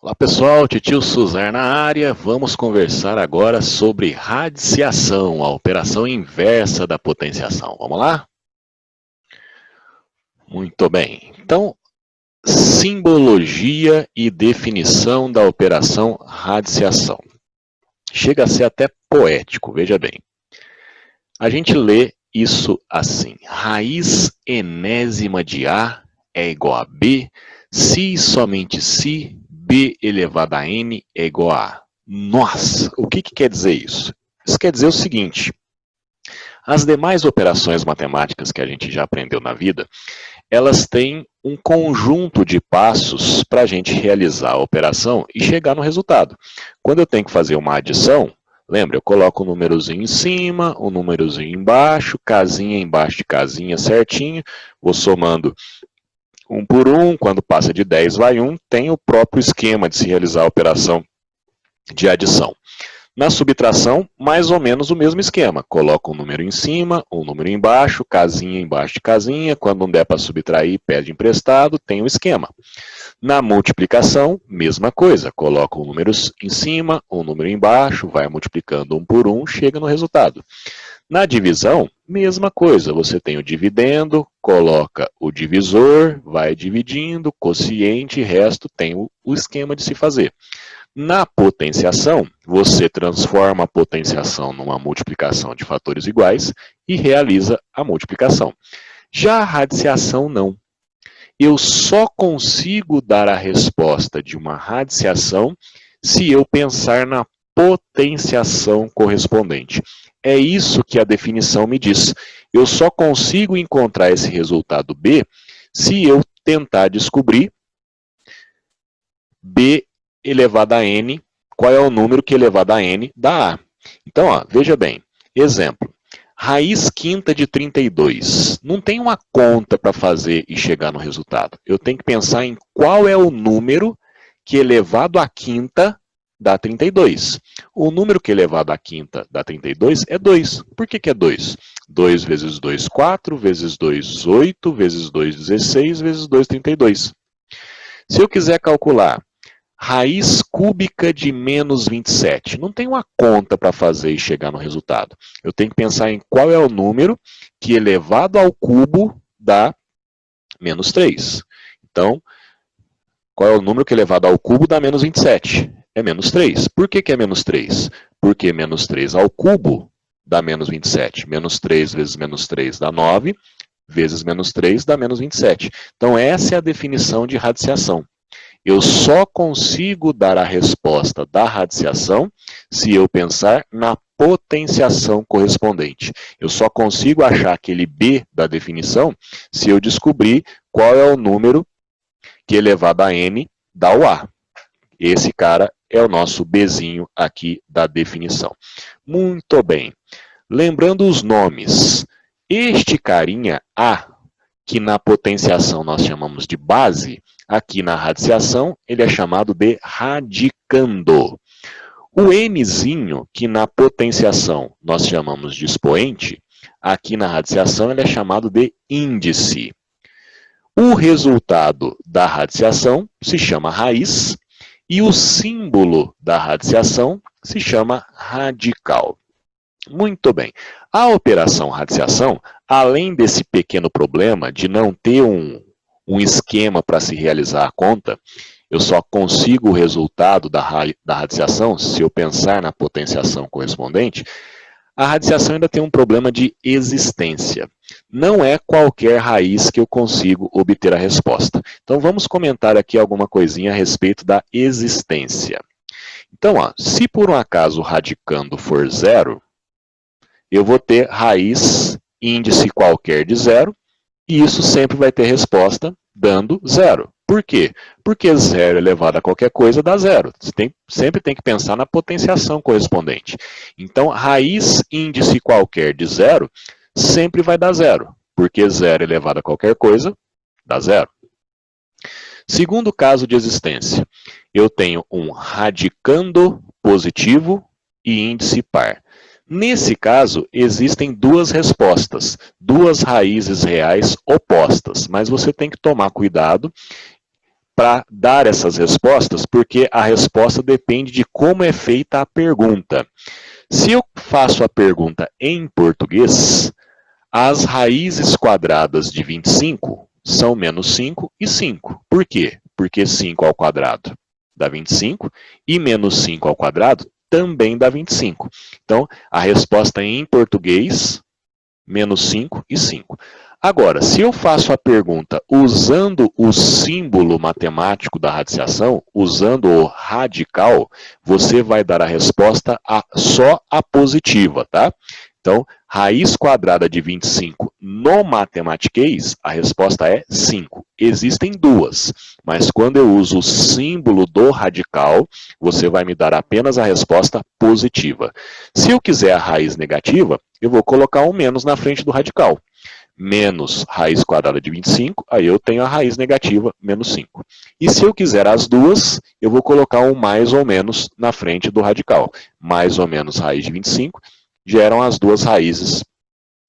Olá pessoal, Titio Suzar na área. Vamos conversar agora sobre radiciação, a operação inversa da potenciação. Vamos lá? Muito bem. Então, simbologia e definição da operação radiciação. Chega a ser até poético, veja bem. A gente lê isso assim: raiz enésima de A é igual a B, se e somente se B elevado a N é igual a A. Nossa, o que quer dizer isso? Isso quer dizer o seguinte: as demais operações matemáticas que a gente já aprendeu na vida, elas têm um conjunto de passos para a gente realizar a operação e chegar no resultado. Quando eu tenho que fazer uma adição, lembra, eu coloco um númerozinho em cima, um númerozinho embaixo, casinha embaixo de casinha certinho, vou somando um por um, quando passa de 10 vai 1, tem o próprio esquema de se realizar a operação de adição. Na subtração, mais ou menos o mesmo esquema. Coloca um número em cima, um número embaixo de casinha. Quando não der para subtrair, pede emprestado, tem o esquema. Na multiplicação, mesma coisa. Coloca um número em cima, um número embaixo, vai multiplicando um por um, chega no resultado. Na divisão, mesma coisa. Você tem o dividendo, coloca o divisor, vai dividindo, quociente, resto, tem o esquema de se fazer. Na potenciação, você transforma a potenciação numa multiplicação de fatores iguais e realiza a multiplicação. Já a radiciação, não. Eu só consigo dar a resposta de uma radiciação se eu pensar na potenciação correspondente. É isso que a definição me diz. Eu só consigo encontrar esse resultado B se eu tentar descobrir B elevado a N, qual é o número que elevado a N dá A. Então, ó, veja bem, exemplo, raiz quinta de 32. Não tem uma conta para fazer e chegar no resultado. Eu tenho que pensar em qual é o número que elevado à quinta dá 32. O número que elevado à quinta dá 32 é 2. Por que é 2? 2 vezes 2, 4, vezes 2, 8, vezes 2, 16, vezes 2, 32. Se eu quiser calcular raiz cúbica de menos 27. Não tem uma conta para fazer e chegar no resultado. Eu tenho que pensar em qual é o número que elevado ao cubo dá menos 3. Então, qual é o número que elevado ao cubo dá menos 27? É menos 3. Por que é menos 3? Porque menos 3 ao cubo dá menos 27. Menos 3 vezes menos 3 dá 9, vezes menos 3 dá menos 27. Então, essa é a definição de radiciação. Eu só consigo dar a resposta da radiciação se eu pensar na potenciação correspondente. Eu só consigo achar aquele B da definição se eu descobrir qual é o número que elevado a N dá o A. Esse cara é o nosso Bzinho aqui da definição. Muito bem. Lembrando os nomes. Este carinha A, que na potenciação nós chamamos de base, aqui na radiciação, ele é chamado de radicando. O Nzinho, que na potenciação nós chamamos de expoente, aqui na radiciação ele é chamado de índice. O resultado da radiciação se chama raiz e o símbolo da radiciação se chama radical. Muito bem. A operação radiciação, além desse pequeno problema de não ter um esquema para se realizar a conta, eu só consigo o resultado da radiciação se eu pensar na potenciação correspondente, a radiciação ainda tem um problema de existência. Não é qualquer raiz que eu consigo obter a resposta. Então vamos comentar aqui alguma coisinha a respeito da existência. Então, ó, se por um acaso o radicando for zero, eu vou ter raiz índice qualquer de zero, e isso sempre vai ter resposta dando zero. Por quê? Porque zero elevado a qualquer coisa dá zero. Você sempre tem que pensar na potenciação correspondente. Então, raiz índice qualquer de zero sempre vai dar zero, porque zero elevado a qualquer coisa dá zero. Segundo caso de existência, eu tenho um radicando positivo e índice par. Nesse caso, existem duas respostas, duas raízes reais opostas, mas você tem que tomar cuidado, para dar essas respostas, porque a resposta depende de como é feita a pergunta. Se eu faço a pergunta em português, as raízes quadradas de 25 são menos 5 e 5. Por quê? Porque 5 ao quadrado dá 25 e menos 5 ao quadrado também dá 25. Então, a resposta em português, menos 5 e 5. Agora, se eu faço a pergunta usando o símbolo matemático da radiciação, usando o radical, você vai dar a resposta só a positiva, tá? Então, raiz quadrada de 25 no matematiquês, a resposta é 5. Existem duas, mas quando eu uso o símbolo do radical, você vai me dar apenas a resposta positiva. Se eu quiser a raiz negativa, eu vou colocar um menos na frente do radical. Menos raiz quadrada de 25, aí eu tenho a raiz negativa, menos 5. E se eu quiser as duas, eu vou colocar um mais ou menos na frente do radical. Mais ou menos raiz de 25 geram as duas raízes,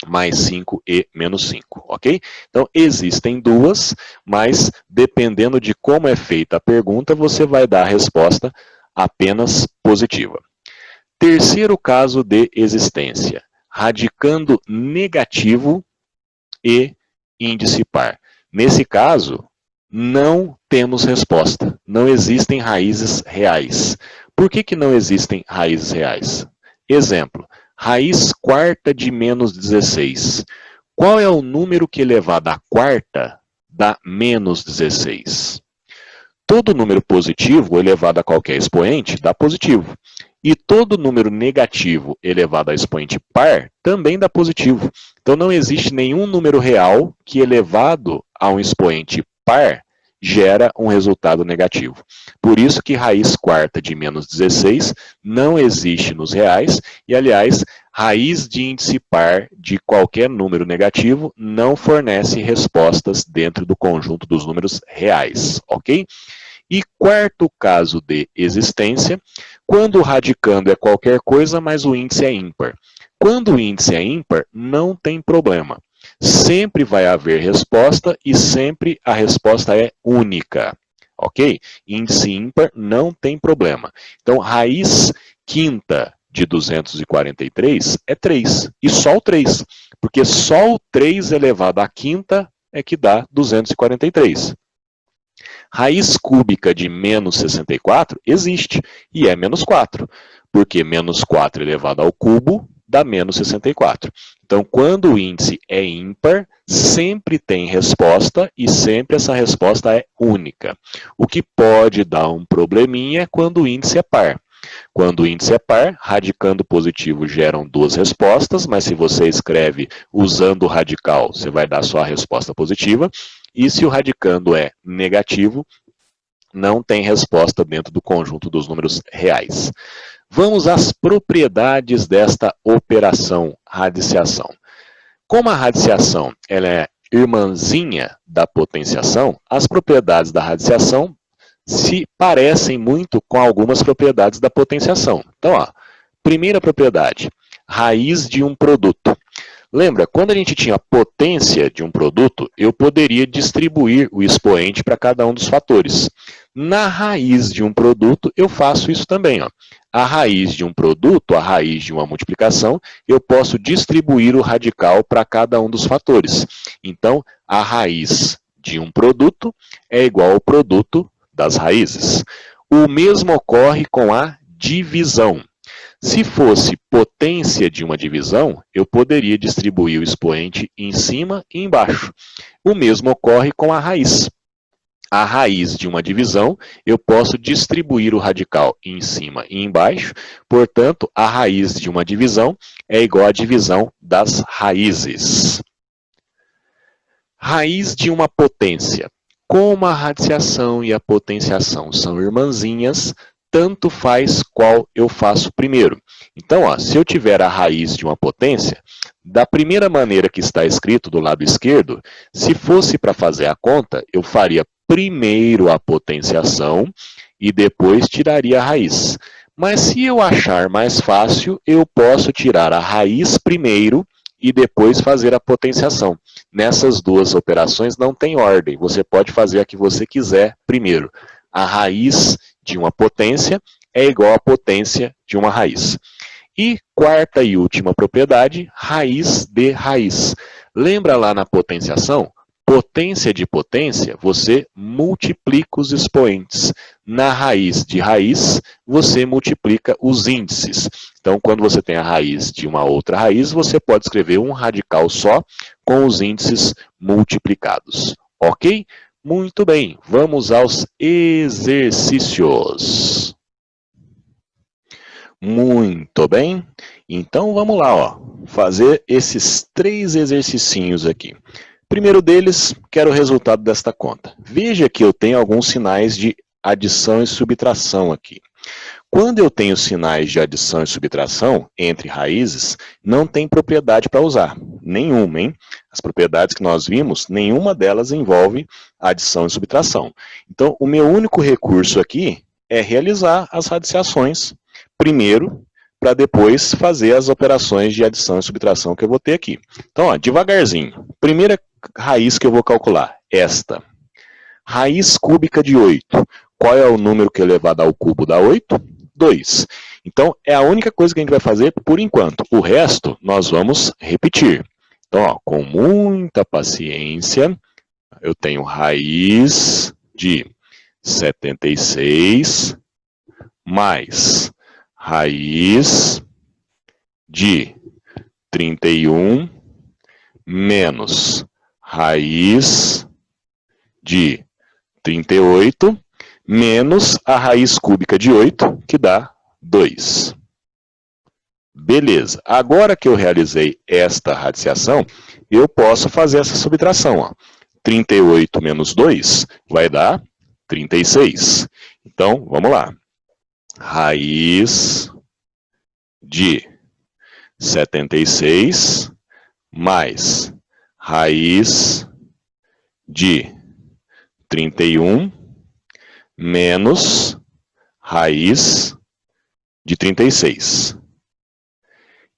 mais 5 e menos 5, ok? Então, existem duas, mas dependendo de como é feita a pergunta, você vai dar a resposta apenas positiva. Terceiro caso de existência, radicando negativo e índice par. Nesse caso, não temos resposta. Não existem raízes reais. Por que não existem raízes reais? Exemplo, raiz quarta de menos 16. Qual é o número que elevado à quarta dá menos 16? Todo número positivo elevado a qualquer expoente dá positivo. E todo número negativo elevado a expoente par também dá positivo. Então, não existe nenhum número real que elevado a um expoente par gera um resultado negativo. Por isso que raiz quarta de menos 16 não existe nos reais. E, aliás, raiz de índice par de qualquer número negativo não fornece respostas dentro do conjunto dos números reais, ok? E quarto caso de existência, quando o radicando é qualquer coisa, mas o índice é ímpar. Quando o índice é ímpar, não tem problema. Sempre vai haver resposta e sempre a resposta é única, ok? Índice ímpar não tem problema. Então, raiz quinta de 243 é 3, e só o 3, porque só o 3 elevado à quinta é que dá 243. Raiz cúbica de menos 64 existe, e é menos 4, porque menos 4 elevado ao cubo dá menos 64. Então, quando o índice é ímpar, sempre tem resposta, e sempre essa resposta é única. O que pode dar um probleminha é quando o índice é par. Quando o índice é par, radicando positivo geram duas respostas, mas se você escreve usando o radical, você vai dar só a resposta positiva. E se o radicando é negativo, não tem resposta dentro do conjunto dos números reais. Vamos às propriedades desta operação radiciação. Como a radiciação ela é irmãzinha da potenciação, as propriedades da radiciação se parecem muito com algumas propriedades da potenciação. Então, ó, primeira propriedade, raiz de um produto. Lembra, quando a gente tinha potência de um produto, eu poderia distribuir o expoente para cada um dos fatores. Na raiz de um produto, eu faço isso também. Ó. A raiz de um produto, a raiz de uma multiplicação, eu posso distribuir o radical para cada um dos fatores. Então, a raiz de um produto é igual ao produto das raízes. O mesmo ocorre com a divisão. Se fosse potência de uma divisão, eu poderia distribuir o expoente em cima e embaixo. O mesmo ocorre com a raiz. A raiz de uma divisão, eu posso distribuir o radical em cima e embaixo. Portanto, a raiz de uma divisão é igual à divisão das raízes. Raiz de uma potência. Como a radiciação e a potenciação são irmãzinhas, tanto faz qual eu faço primeiro. Então, ó, se eu tiver a raiz de uma potência, da primeira maneira que está escrito do lado esquerdo, se fosse para fazer a conta, eu faria primeiro a potenciação e depois tiraria a raiz. Mas se eu achar mais fácil, eu posso tirar a raiz primeiro e depois fazer a potenciação. Nessas duas operações não tem ordem, você pode fazer a que você quiser primeiro. A raiz de uma potência é igual à potência de uma raiz. E quarta e última propriedade, raiz de raiz. Lembra lá na potenciação? Potência de potência, você multiplica os expoentes. Na raiz de raiz, você multiplica os índices. Então, quando você tem a raiz de uma outra raiz, você pode escrever um radical só com os índices multiplicados. Ok? Muito bem, vamos aos exercícios. Muito bem, então vamos lá, ó, fazer esses 3 exercicinhos aqui. Primeiro deles, quero o resultado desta conta. Veja que eu tenho alguns sinais de adição e subtração aqui. Quando eu tenho sinais de adição e subtração entre raízes, não tem propriedade para usar. Nenhuma, hein? As propriedades que nós vimos, nenhuma delas envolve adição e subtração. Então, o meu único recurso aqui é realizar as radiciações primeiro, para depois fazer as operações de adição e subtração que eu vou ter aqui. Então, ó, devagarzinho. Primeira raiz que eu vou calcular, esta. Raiz cúbica de 8. Qual é o número que elevado ao cubo dá 8? 2. Então, é a única coisa que a gente vai fazer por enquanto. O resto, nós vamos repetir. Então, ó, com muita paciência, eu tenho raiz de 76 mais raiz de 31 menos raiz de 38 menos a raiz cúbica de 8, que dá 2. Beleza. Agora que eu realizei esta radiciação, eu posso fazer essa subtração. Ó. 38 menos 2 vai dar 36. Então, vamos lá. Raiz de 76 mais raiz de 31 menos raiz de 36.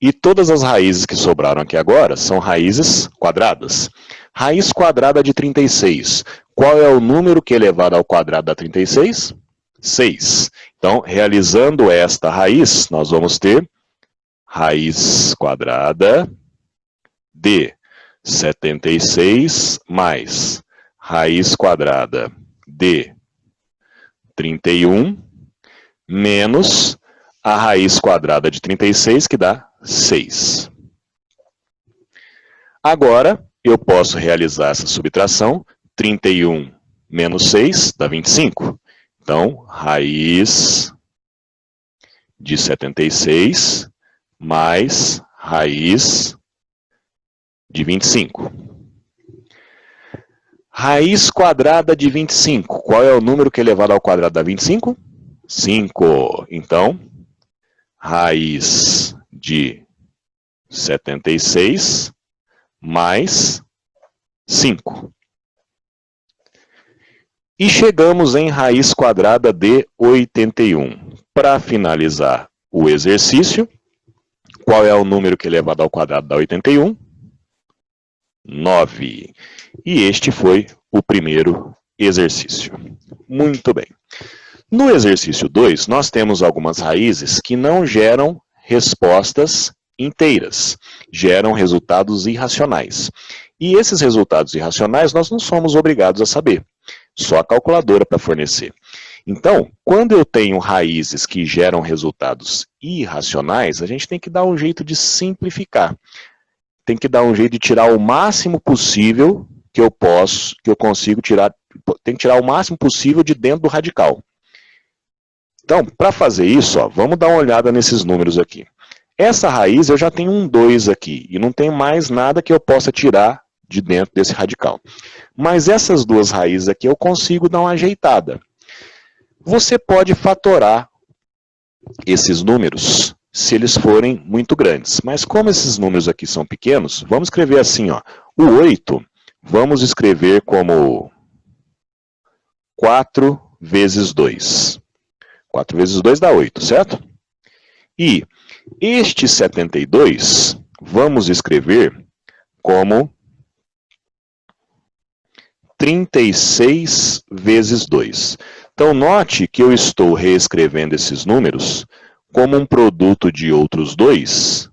E todas as raízes que sobraram aqui agora são raízes quadradas. Raiz quadrada de 36. Qual é o número que elevado ao quadrado dá 36? 6. Então, realizando esta raiz, nós vamos ter raiz quadrada de 76 mais raiz quadrada de 31 menos a raiz quadrada de 36, que dá 6. Agora, eu posso realizar essa subtração. 31 menos 6 dá 25. Então, raiz de 76 mais raiz de 25. Raiz quadrada de 25. Qual é o número que elevado ao quadrado dá 25? 5. Então, raiz de 76 mais 5. E chegamos em raiz quadrada de 81. Para finalizar o exercício, qual é o número que elevado ao quadrado dá 81? 9. E este foi o primeiro exercício. Muito bem. No exercício 2, nós temos algumas raízes que não geram respostas inteiras, geram resultados irracionais. E esses resultados irracionais nós não somos obrigados a saber, só a calculadora para fornecer. Então, quando eu tenho raízes que geram resultados irracionais, a gente tem que dar um jeito de simplificar. Tem que dar um jeito de tirar o máximo possível que eu consigo tirar, tem que tirar o máximo possível de dentro do radical. Então, para fazer isso, ó, vamos dar uma olhada nesses números aqui. Essa raiz eu já tenho um 2 aqui, e não tem mais nada que eu possa tirar de dentro desse radical. Mas essas duas raízes aqui eu consigo dar uma ajeitada. Você pode fatorar esses números se eles forem muito grandes. Mas como esses números aqui são pequenos, vamos escrever assim, ó. O 8, vamos escrever como 4 vezes 2. 4 vezes 2 dá 8, certo? E este 72, vamos escrever como 36 vezes 2. Então, note que eu estou reescrevendo esses números como um produto de outros dois,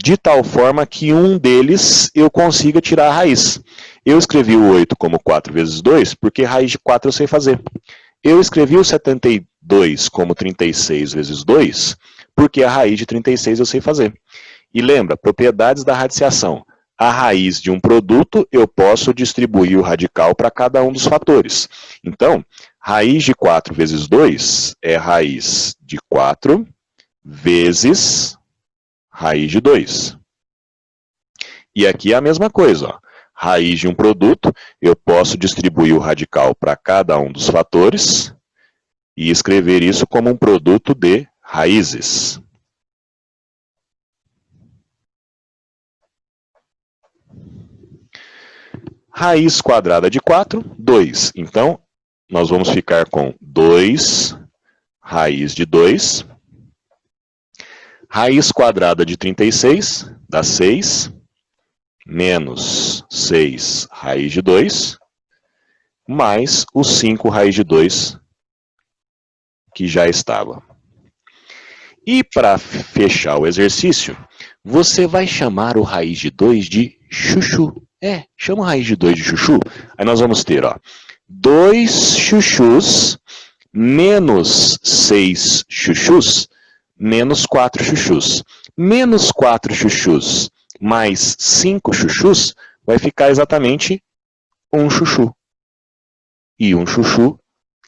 de tal forma que um deles eu consiga tirar a raiz. Eu escrevi o 8 como 4 vezes 2, porque raiz de 4 eu sei fazer. Eu escrevi o 72 como 36 vezes 2, porque a raiz de 36 eu sei fazer. E lembra, propriedades da radiciação. A raiz de um produto, eu posso distribuir o radical para cada um dos fatores. Então, raiz de 4 vezes 2 é raiz de 4 vezes raiz de 2. E aqui é a mesma coisa, ó. Raiz de um produto, eu posso distribuir o radical para cada um dos fatores e escrever isso como um produto de raízes. Raiz quadrada de 4, 2. Então, nós vamos ficar com 2 raiz de 2. Raiz quadrada de 36 dá 6. Menos 6 raiz de 2. Mais o 5 raiz de 2 que já estava. E para fechar o exercício, você vai chamar o raiz de 2 de chuchu. Chama a raiz de 2 de chuchu. Aí nós vamos ter, ó, 2 chuchus menos 6 chuchus menos 4 chuchus. Menos 4 chuchus mais 5 chuchus vai ficar exatamente 1 chuchu. E 1 chuchu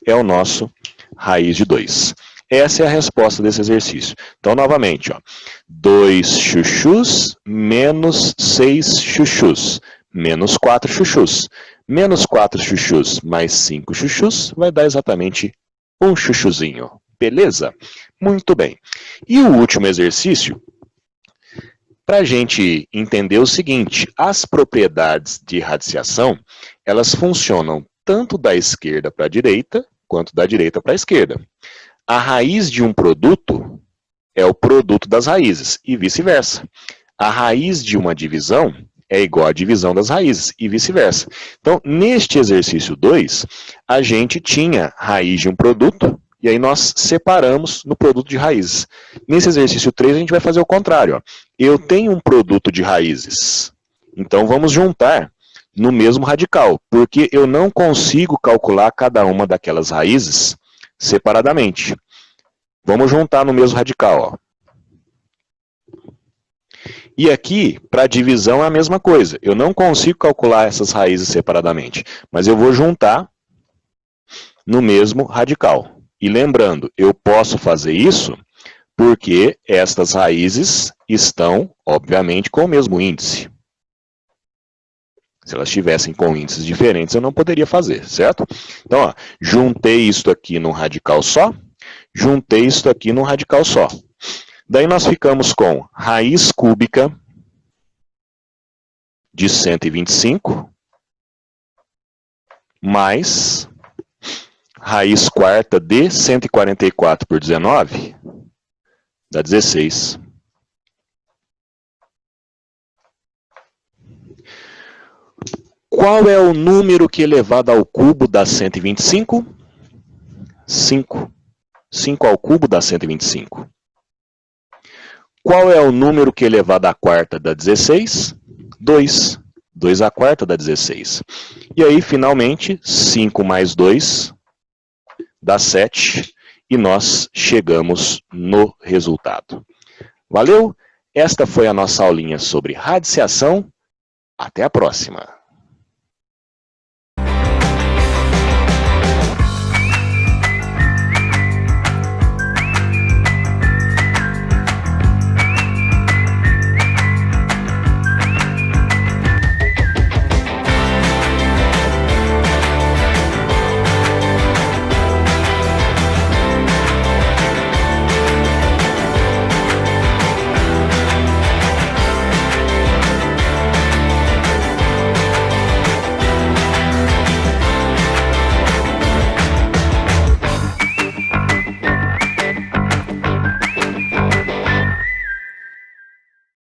é o nosso raiz de 2. Essa é a resposta desse exercício. Então, novamente, ó, 2 chuchus menos 6 chuchus menos 4 chuchus. Menos 4 chuchus mais 5 chuchus vai dar exatamente 1 chuchuzinho. Beleza? Muito bem. E o último exercício, para a gente entender o seguinte, as propriedades de radiciação, elas funcionam tanto da esquerda para a direita, quanto da direita para a esquerda. A raiz de um produto é o produto das raízes, e vice-versa. A raiz de uma divisão é igual à divisão das raízes, e vice-versa. Então, neste exercício 2, a gente tinha raiz de um produto, e aí nós separamos no produto de raízes. Nesse exercício 3, a gente vai fazer o contrário. Ó. Eu tenho um produto de raízes, então vamos juntar no mesmo radical, porque eu não consigo calcular cada uma daquelas raízes separadamente. Vamos juntar no mesmo radical. Ó. E aqui, para divisão, é a mesma coisa. Eu não consigo calcular essas raízes separadamente, mas eu vou juntar no mesmo radical. E lembrando, eu posso fazer isso porque estas raízes estão, obviamente, com o mesmo índice. Se elas estivessem com índices diferentes, eu não poderia fazer, certo? Então, ó, juntei isto aqui num radical só, juntei isto aqui num radical só. Daí nós ficamos com raiz cúbica de 125 mais raiz quarta de 144 por 19 dá 16. Qual é o número que elevado ao cubo dá 125? 5. 5 ao cubo dá 125. Qual é o número que elevado à quarta dá 16? 2. 2 à quarta dá 16. E aí, finalmente, 5 mais 2 dá 7. E nós chegamos no resultado. Valeu? Esta foi a nossa aulinha sobre radiciação. Até a próxima.